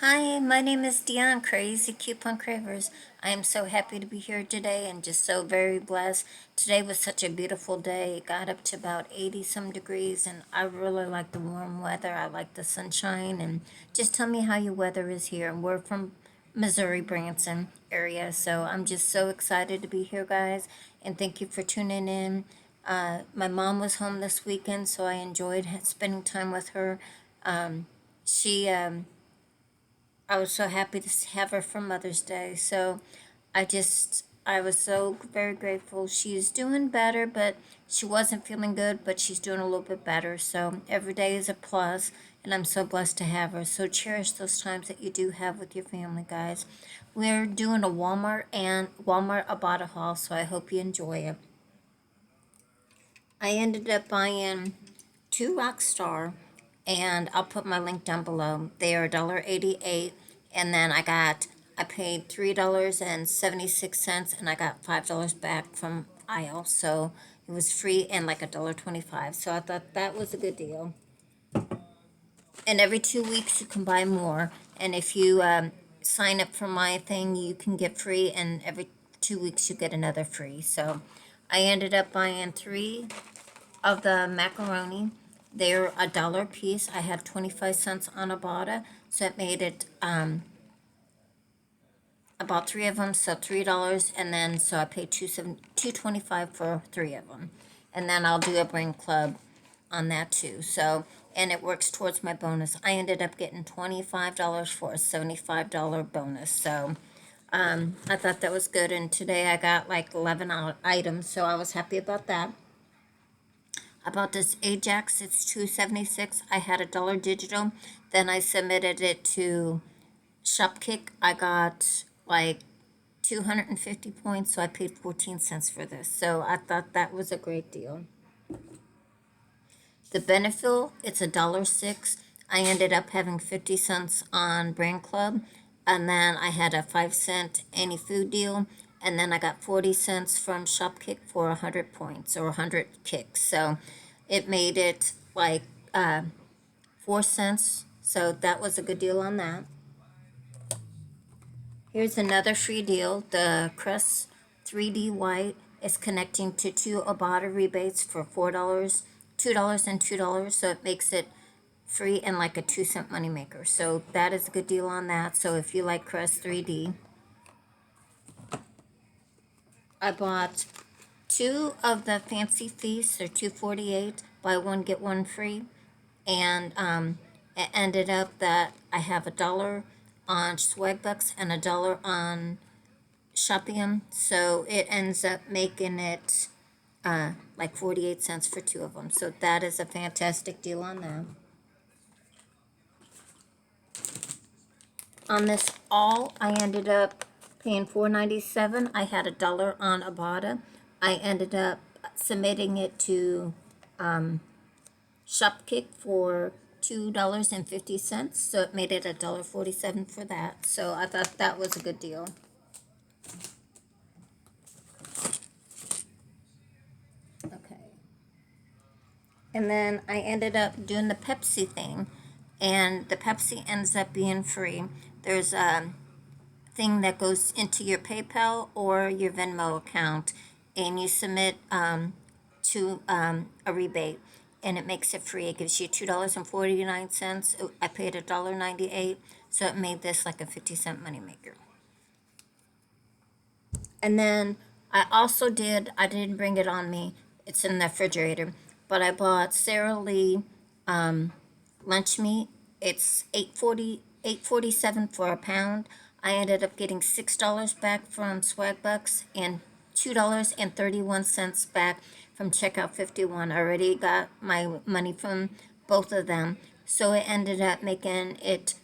Hi, my name is Dion, Crazy Coupon Cravers. I am so happy to be here today and just so very blessed. Today was such a beautiful day. It got up to about 80 some degrees, and I really like the warm weather. I like the sunshine. And just tell me how your weather is here. And we're from Missouri, Branson area, so I'm just so excited to be here, guys. And thank you for tuning in. My mom was home this weekend, so I enjoyed spending time with her. She I was so happy to have her for Mother's Day. So I was so very grateful. She's doing better, but she wasn't feeling good, but she's doing a little bit better. So every day is a plus, and I'm so blessed to have her. So cherish those times that you do have with your family, guys. We're doing a Walmart ibotta haul, so I hope you enjoy it. I ended up buying two Rockstar, and I'll put my link down below. They are $1.88, and then I paid $3.76, and I got $5 back from aisle, so it was free and like $1.25. So I thought that was a good deal. And every 2 weeks you can buy more, and if you sign up for my thing, you can get free, and every 2 weeks you get another free. So I ended up buying three of the macaroni. They're $1 a piece. I had 25 cents on a Ibotta, so it made it about three of them, so $3, and then so I paid $2.25 for three of them, and then I'll do a brain club on that too. So and it works towards my bonus. I ended up getting $25 for a $75 bonus. So I thought that was good, and today I got like 11 items, so I was happy about that. About this Ajax, it's $2.76. I had $1 digital. Then I submitted it to Shopkick. I got like 250 points, so I paid 14 cents for this. So I thought that was a great deal. The Benefil, it's $1.06. I ended up having 50 cents on Brand Club, and then I had a 5-cent any food deal, and then I got 40 cents from Shopkick for 100 points or 100 kicks. So it made it like 4 cents. So that was a good deal on that. Here's another free deal. The Crest 3D White is connecting to two Ibotta rebates for $4, $2, and $2. So it makes it free and like a 2-cent moneymaker. So that is a good deal on that. So if you like Crest 3D, I bought two of the Fancy Feasts. They're $2.48. Buy one get one free, and it ended up that I have $1 on Swagbucks and $1 on Shopium, so it ends up making it like 48 cents for two of them. So that is a fantastic deal on that. On this all, I ended up paying $4.97. I had $1 on Ibotta. I ended up submitting it to Shopkick for $2.50, so it made it $1.47 for that. So I thought that was a good deal. Okay. And then I ended up doing the Pepsi thing, and the Pepsi ends up being free. There's a thing that goes into your PayPal or your Venmo account, and you submit to a rebate, and it makes it free. It gives you $2.49. I paid $1.98, so it made this like a 50-cent moneymaker. And then I didn't bring it on me, it's in the refrigerator, but I bought Sara Lee lunch meat. It's $8.47 for a pound. I ended up getting $6 back from Swagbucks and $2.31 back from Checkout 51. I already got my money from both of them, so it ended up making it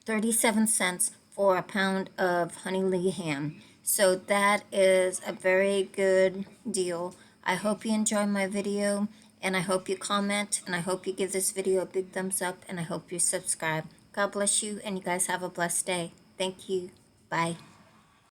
37 cents for a pound of honey lee ham. So that is a very good deal. I hope you enjoy my video, and I hope you comment, and I hope you give this video a big thumbs up, and I hope you subscribe. God bless you, and you guys have a blessed day. Thank you. Bye.